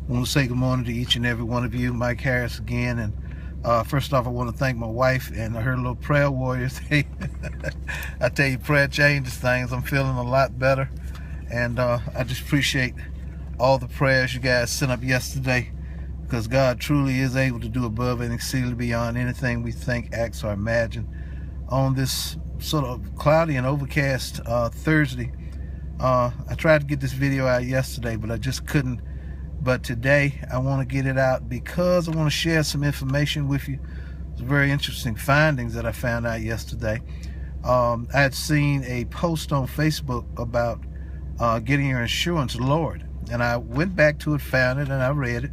I want to say good morning to each and every one of you. Mike Harris again. And first off, I want to thank my wife and her little prayer warriors. I tell you, prayer changes things. I'm feeling a lot better. And I just appreciate all the prayers you guys sent up yesterday, because God truly is able to do above and exceedingly beyond anything we think, ask, or imagine. On this sort of cloudy and overcast Thursday, I tried to get this video out yesterday, but I just couldn't. But today I want to get it out because I want to share some information with you. It's very interesting findings that I found out yesterday. I had seen a post on Facebook about getting your insurance lowered, and I went back to it, found it, and I read it,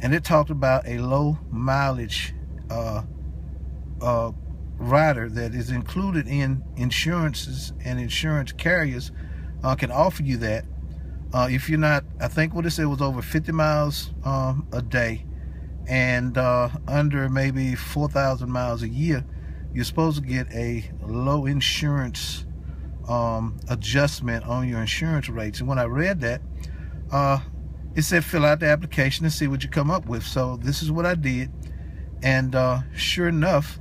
and it talked about a low mileage rider that is included in insurances, and insurance carriers can offer you that. If you're not, I think what it said was over 50 miles a day and under maybe 4,000 miles a year, you're supposed to get a low insurance adjustment on your insurance rates. And when I read that, it said fill out the application and see what you come up with. So this is what I did, and sure enough,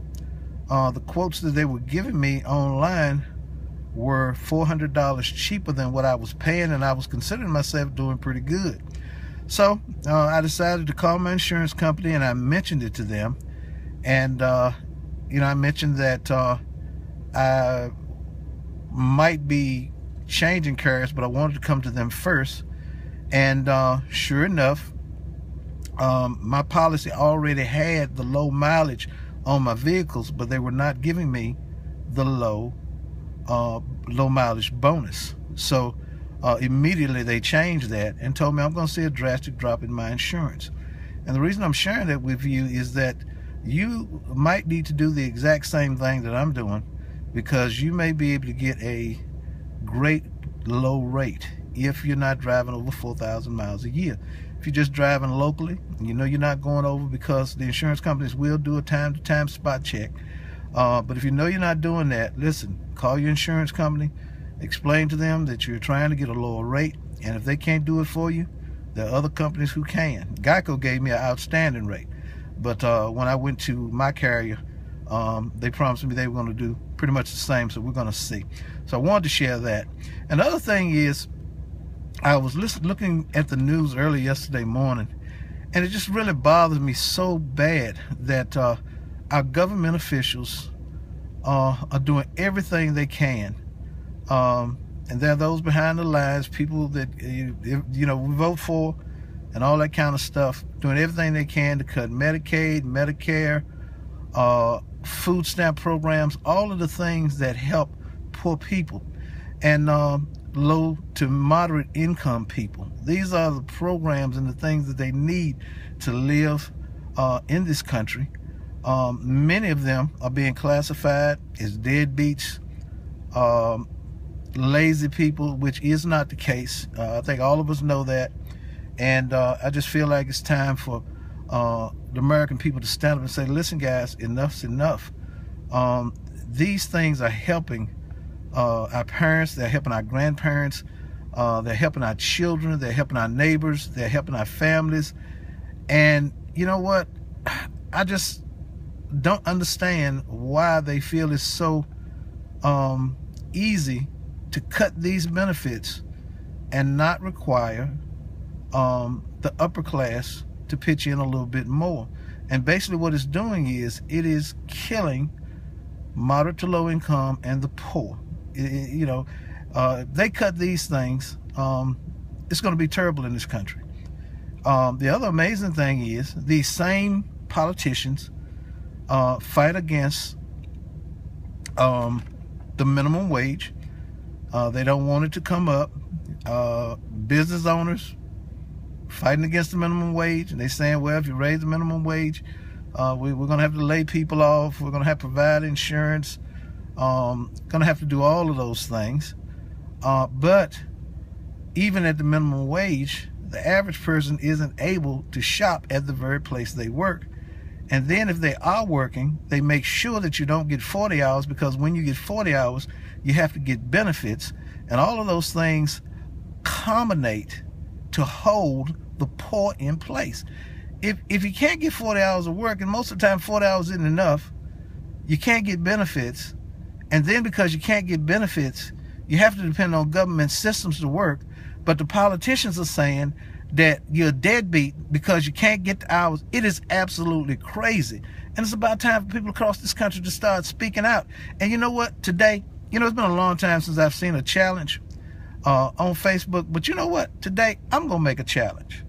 the quotes that they were giving me online were $400 cheaper than what I was paying, and I was considering myself doing pretty good. So I decided to call my insurance company, and I mentioned it to them. And I mentioned that I might be changing carriers, but I wanted to come to them first. And sure enough, my policy already had the low mileage on my vehicles, but they were not giving me the low mileage bonus. So immediately they changed that and told me I'm going to see a drastic drop in my insurance. And the reason I'm sharing that with you is that you might need to do the exact same thing that I'm doing, because you may be able to get a great low rate if you're not driving over 4,000 miles a year. If you're just driving locally, you know you're not going over, because the insurance companies will do a time-to-time spot check. But if you know you're not doing that, listen, call your insurance company, explain to them that you're trying to get a lower rate, and if they can't do it for you, there are other companies who can. Geico gave me an outstanding rate, but when I went to my carrier, they promised me they were going to do pretty much the same, so we're going to see. So I wanted to share that. And the other thing is, I was looking at the news early yesterday morning, and it just really bothers me so bad that our government officials are doing everything they can, and there are those behind the lines, people that we vote for and all that kind of stuff, doing everything they can to cut Medicaid, Medicare, food stamp programs, all of the things that help poor people and low to moderate income people. These are the programs and the things that they need to live in this country. Many of them are being classified as deadbeats, lazy people, which is not the case. I think all of us know that. And I just feel like it's time for the American people to stand up and say, listen guys, enough's enough. These things are helping our parents, they're helping our grandparents, they're helping our children, they're helping our neighbors, they're helping our families. And you know what? I just don't understand why they feel it's so easy to cut these benefits and not require the upper class to pitch in a little bit more. And basically what it's doing is it is killing moderate to low income and the poor. They cut these things, it's going to be terrible in this country. The other amazing thing is these same politicians fight against the minimum wage. They don't want it to come up. Business owners fighting against the minimum wage, and they're saying, well, if you raise the minimum wage, we're going to have to lay people off, we're going to have to provide insurance, going to have to do all of those things. But even at the minimum wage, the average person isn't able to shop at the very place they work. And then if they are working, they make sure that you don't get 40 hours, because when you get 40 hours, you have to get benefits. And all of those things culminate to hold the poor in place. If you can't get 40 hours of work, and most of the time 40 hours isn't enough, you can't get benefits, and then because you can't get benefits, you have to depend on government systems to work. But the politicians are saying that you're a deadbeat because you can't get the hours. It is absolutely crazy. And it's about time for people across this country to start speaking out. And you know what? Today, it's been a long time since I've seen a challenge on Facebook. But you know what? Today, I'm going to make a challenge.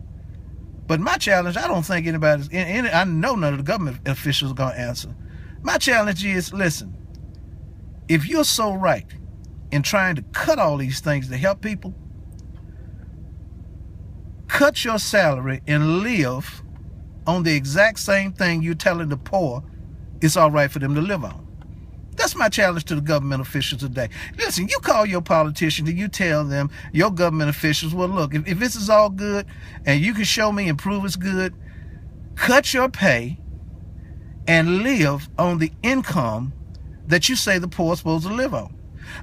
But my challenge, I don't think anybody's, I know none of the government officials are going to answer. My challenge is, listen, if you're so right in trying to cut all these things to help people, cut your salary and live on the exact same thing you're telling the poor it's all right for them to live on. That's my challenge to the government officials today. Listen, you call your politicians and you tell them, your government officials, well, look, if this is all good and you can show me and prove it's good, cut your pay and live on the income that you say the poor are supposed to live on.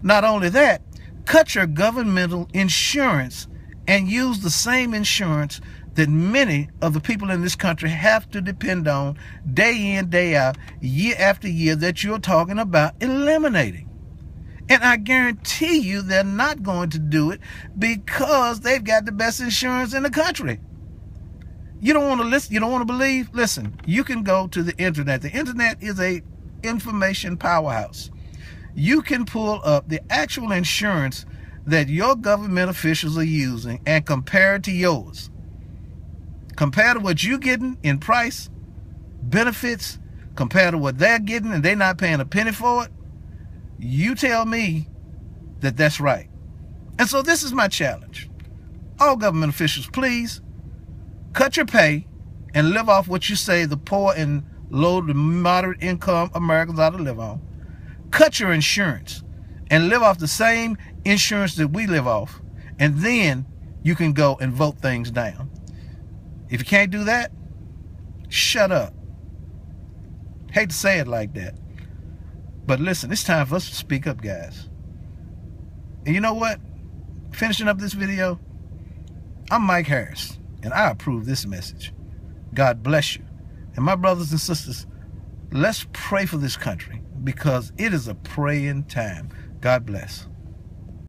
Not only that, cut your governmental insurance and use the same insurance that many of the people in this country have to depend on day in, day out, year after year, that you're talking about eliminating. And I guarantee you they're not going to do it because they've got the best insurance in the country. You don't want to listen, you don't want to believe? Listen, you can go to the internet. The internet is a information powerhouse. You can pull up the actual insurance that your government officials are using and compare it to yours. Compare to what you're getting in price, benefits, compare to what they're getting and they're not paying a penny for it. You tell me that that's right. And so this is my challenge. All government officials, please cut your pay and live off what you say the poor and low to moderate income Americans ought to live on. Cut your insurance and live off the same insurance that we live off. And then you can go and vote things down. If you can't do that, shut up. Hate to say it like that. But listen, it's time for us to speak up, guys. And you know what? Finishing up this video, I'm Mike Harris, and I approve this message. God bless you. And my brothers and sisters, let's pray for this country because it is a praying time. God bless.